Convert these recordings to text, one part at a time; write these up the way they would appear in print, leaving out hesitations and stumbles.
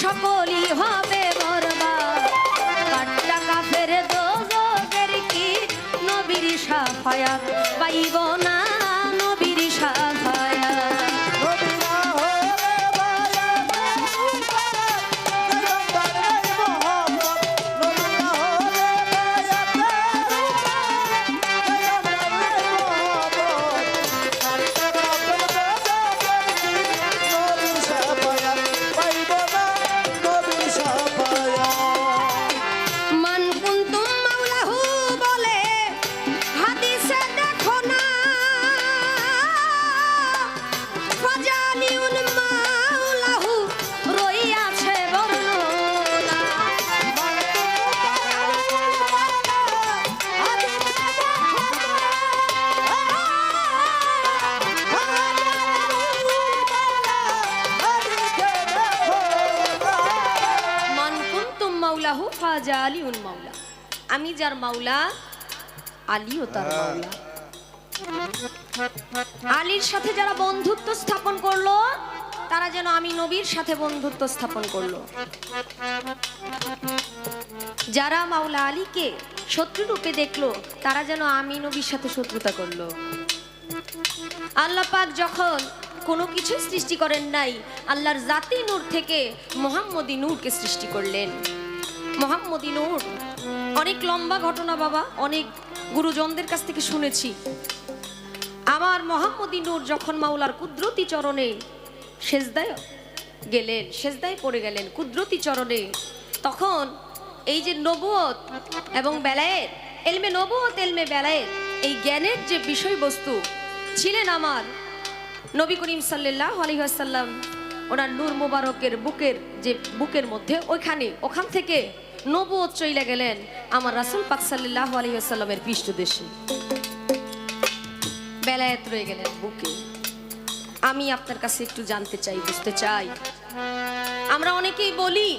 সকলই হবে বরবাদ। কাট্টা কাফের দোজখের কি নবীর শাফায়াত পাইব না, নবীর শাফায়াত। মান কুনতুম মাওলাহু বলে হাদিসে দেখো না, ফাজালিউন মাওলাহু রইয়াছে বর্ণনা। মান কুনতুম মাওলাহু ফাজালিউন মাওলা, আমি যার মাওলা আলীও তার মাওলা। আলীর সাথে যারা বন্ধুত্ব স্থাপন করলো তারা যেন আমি নবীর সাথে বন্ধুত্ব স্থাপন করলো। যারা মাওলা আলীকে শত্রু রূপে দেখলো তারা যেন আমি নবীর সাথে শত্রুতা করলো। আল্লাহ পাক যখন কোনো কিছু সৃষ্টি করেন নাই, আল্লাহর জাতি নূর থেকে মোহাম্মদী নূরকে সৃষ্টি করলেন। মোহাম্মদী নূর অনেক লম্বা ঘটনা বাবা, অনেক গুরুজনদের কাছ থেকে শুনেছি। আমার মোহাম্মদী নূর যখন মাওলার কুদরতি চরণে সেজদায় গেলেন, সেজদায় পড়ে গেলেন কুদরতি চরণে, তখন এই যে নবুয়ত এবং বেলায়েত, এলমে নবুয়ত এলমে বেলায়েত, এই জ্ঞানের যে বিষয়বস্তু ছিলেন আমার নবী করিম সাল্লাল্লাহু আলাইহি ওয়াসাল্লাম, ওনার নূর মুবারকের বুকের মধ্যে ওখান থেকে নবুয়ত চলে গেলেন আমার রাসূল পাক সাল্লাল্লাহু আলাইহি ওয়াসাল্লামের পৃষ্ঠদেশে, বেলায়েত রয়ে গেলেন বুকে। আমি আপনার কাছে একটু জানতে চাই, বুঝতে চাই, আমরা অনেকেই বলি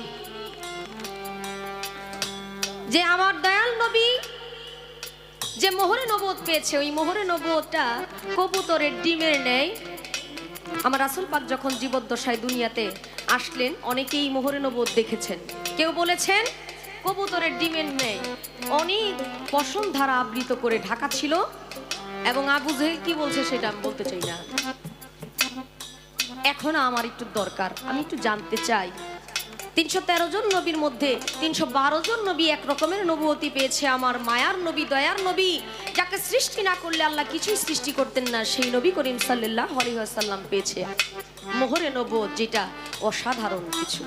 যে আমার দয়াল নবী যে মোহরে নবুয়ত পেয়েছে, ওই মোহরে নবুয়তটা কবুতরের ডিমের ন্যায়। আমার রাসূল পাক যখন জীবদ্দশায় দুনিয়াতে আসলেন, অনেকেই মোহরে নবুয়ত দেখেছেন। কেউ বলেছেন কবুতরের ডিমের ন্যায়, অনেক পশম ধারা আবৃত করে ঢাকা ছিল। এবং আবু জেহেল কি বলছে সেটা আমি বলতে চাই না, এখন আমার একটু দরকার, আমি একটু জানতে চাই। 313 জন নবীর মধ্যে 312 জন নবী এক রকমের নবুয়তি পেয়েছে। আমার মায়ার নবী, দয়ার নবী, যাকে সৃষ্টি না করলে আল্লাহ কিছুই সৃষ্টি করতেন না, সেই নবী করিম সাল্লাল্লাহু আলাইহি ওয়াসাল্লাম পেয়েছে মোহরে নবুয়ত, যেটা অসাধারণ কিছু।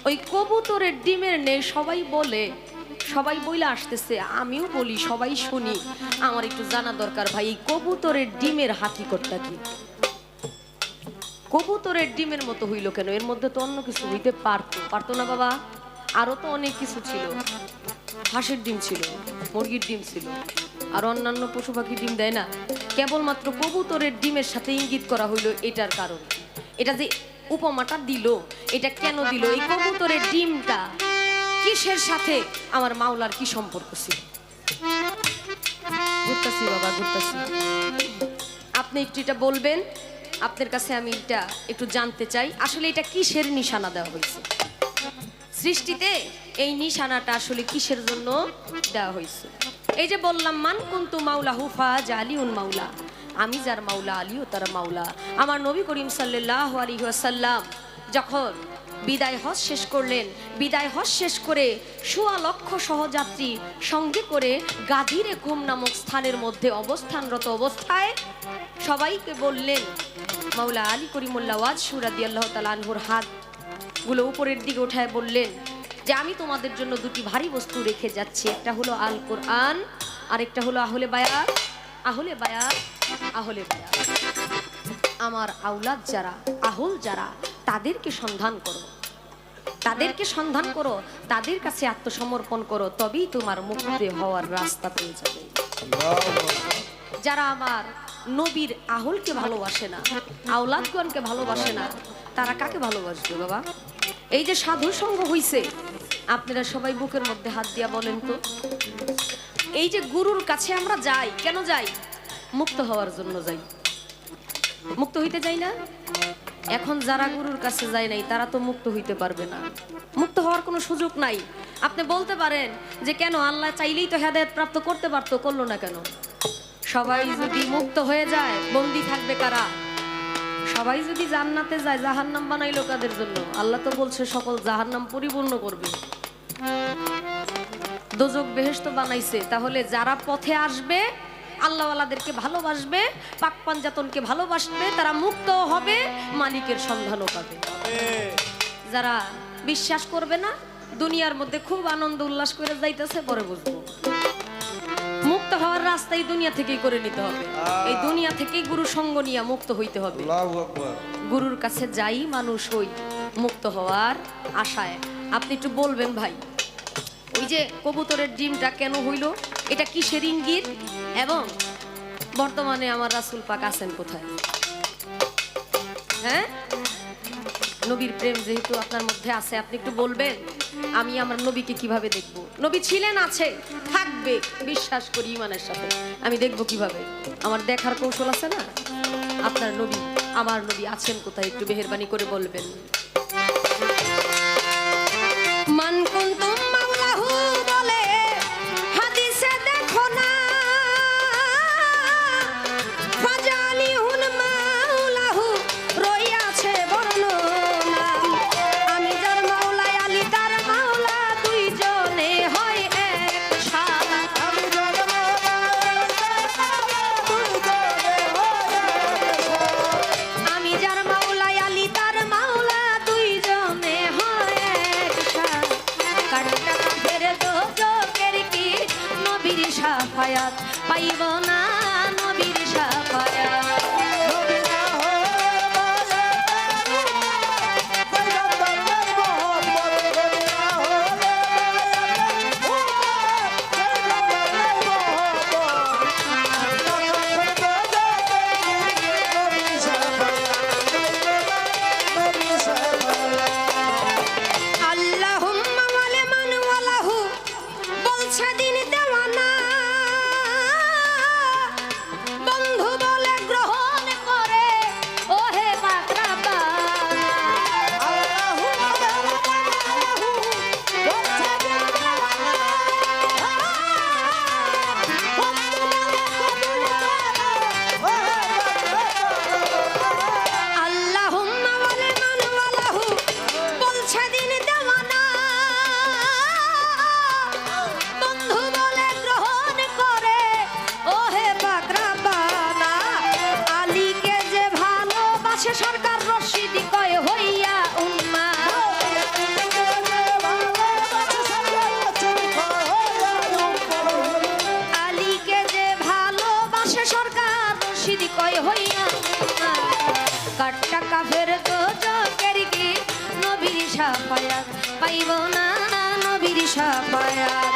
ওই কবুতরের ডিমের নেই সবাই বলে, সবাই বইলা আসতেছে, আমিও বলি, সবাই শুনি। আমার একটু জানা দরকার ভাই, এই কবুতরের ডিমের হাকিকতটা কি? কবুতরের ডিমের মতো হইল কেন? এর মধ্যে তো অন্য কিছু হইতে পারতো না বাবা? আরো তো অনেক কিছু ছিল, হাঁসের ডিম ছিল, মুরগির ডিম ছিল, আর অন্যান্য পশু পাখির ডিম দেয় না। কেবলমাত্র কবুতরের ডিমের সাথে ইঙ্গিত করা হইল এটার কারণ। এটা যে উপমাটা দিল, এটা কেন দিল? এই কবুতরের ডিমটা কিসের সাথে আমার মাওলার কি সম্পর্ক ছিল? ঘুরতাছি বাবা, ঘুরতাছি, আপনি একটু এটা বলবেন। আপনার কাছে আমি এটা একটু জানতে চাই, আসলে এটা কিসের নিশানা দেওয়া হয়েছে সৃষ্টিতে? এই নিশানাটা আসলে কিসের জন্য দেওয়া হয়েছে? এই যে বললাম, মান কুনতু মাওলাহু ফাজালিউন মাওলা, আমি যার মাওলা আলীও তার মাওলা। আমার নবী করিম সাল্লাল্লাহু আলাইহি ওয়াসাল্লাম যখন বিদায় হজ শেষ করলেন, বিদায় হজ শেষ করে ১৬ লক্ষ সহযাত্রী সঙ্গে করে গাদিরে কুম নামক স্থানের মধ্যে অবস্থানরত অবস্থায় সবাইকে বললেন, মাওলা আলী করিমুল্লাহ ওয়াজহু রাদিয়াল্লাহু তাআলা আনহুর হাতগুলো উপরের দিকে উঠায় বললেন যে আমি তোমাদের জন্য দুটি ভারী বস্তু রেখে যাচ্ছি, একটা হলো আল কোরআন, আর একটা হলো আহলে বায়াত। আহলে বায়াত, আহলে বায়াত, আমার আওলাদ যারা, আহল যারা, তাদেরকে সন্ধান করো, তাদেরকে সন্ধান করো, তাদের কাছে আত্মসমর্পণ করো, তবেই তোমার মুক্তি হওয়ার রাস্তা পেয়ে যাবে। যারা আমার নবীর আহলকে ভালোবাসে না, আওলাদগণকে ভালোবাসে না, তারা কাকে ভালোবাসবে বাবা? এই যে সাধু সঙ্গ হইছে, আপনারা সবাই বুকের মধ্যে হাত দিয়া বলেন তো, এই যে গুরুর কাছে আমরা যাই, কেন যাই? মুক্ত হওয়ার জন্য যাই। মুক্ত হইতে যাই না? এখন যারা গুরুর কাছে যায় নাই তারা তো মুক্ত হইতে পারবে না, মুক্ত হওয়ার কোনো সুযোগ নাই। আপনি বলতে পারেন যে কেন আল্লাহ চাইলেই তো হেদায়েত প্রাপ্ত করতে পারতো, করলো না কেন? সবাই যদি মুক্ত হয়ে যায় বন্দি থাকবে কারা? সবাই যদি জান্নাতে যায় জাহান্নাম বানাইলো কাদের জন্য? আল্লাহ তো বলছে সকল জাহান্নাম পরিপূর্ণ করবে। দোজক বেহেশত বানাইছে, তাহলে যারা পথে আসবে আল্লাহওয়ালাদেরকে ভালোবাসবে, পাক পাঞ্জাতনকে ভালোবাসবে, তারা মুক্ত হবে, মালিকের সন্ধানও পাবে। যারা বিশ্বাস করবে না, দুনিয়ার মধ্যে খুব আনন্দ উল্লাস করে যাইতেছে, পরে বুঝবো মুক্ত হওয়ার রাস্তা এই দুনিয়া থেকেই করে নিতে হবে। এই দুনিয়া থেকেই গুরু সঙ্গ নিয়ে মুক্ত হইতে হবে। গুরুর কাছে যাই মানুষ হই মুক্ত হওয়ার আশায়। আপনি একটু বলবেন ভাই, ওই যে কবুতরের ডিমটা কেন হইল, এটা কিসের ইঙ্গিত, এবং বর্তমানে আমার রাসূল পাক আছেন কোথায়? হ্যাঁ, নবীর প্রেম যেহেতু আপনার মধ্যে আছে, আপনি একটু বলবেন আমি আমার নবীকে কিভাবে দেখব? নবী ছিলেন, আছে, থাকবে, বিশ্বাস করি ইমানের সাথে। আমি দেখব কিভাবে? আমার দেখার কৌশল আছে না? আপনার নবী, আমার নবী আছেন কোথায়? একটু মেহেরবানি করে বলবেন। মান কুনতুম মাওলাহু বলে হাদিসে দেখো না, ফাজালিহুন মাওলাহু রইয়াছে বর্ণনা। আমি যার মাওলা আলী তার মাওলা, দুইজনে হয় এক সাথে। আমি যার মাওলা আলী তার মাওলা, দুইজনে হয় এক সাথে। কাটটা ফেরে তো চোখের কি নবীর শাফায়াত পাইব না, নবীর শাফায়াত। আল্লাহুম্মা ওয়ালি মান ওয়ালাহু বলছে দিন দেওয়ানা, বন্ধু বলে গ্রহণ করে ওহে পাক রাব্বানা। আল্লাহুম্মা ওয়ালি মান ওয়ালাহু বলছে দিন দেওয়ানা, বন্ধু বলে গ্রহণ করে ওহে পাক রাব্বানা। আলীকে যে ভালোবাসে সরকার রশিদ কয় হইয়া উম্মা। আলীকে যে ভালোবাসে সরকার রশিদ কয় হইয়া উম্মা। কাটটা কাফের তো চোখের কি নবীর শাফায়াত পাইব না, নবীর শাফায়াত।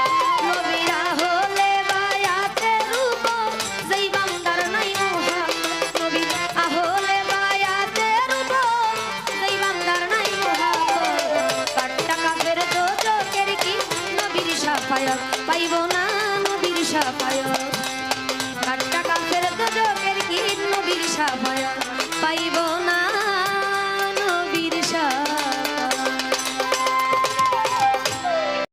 নবীরা হলে বায়াতের উপর যেই বান্দার নাই মোহাম্মদ, নবীরা হলে বায়াতের উপর যেই বান্দার নাই মোহাম্মদ। কাটটা কাফের তো চোখের কি নবীর শাফায়াত পাইব না, নবীর শাফায়াত।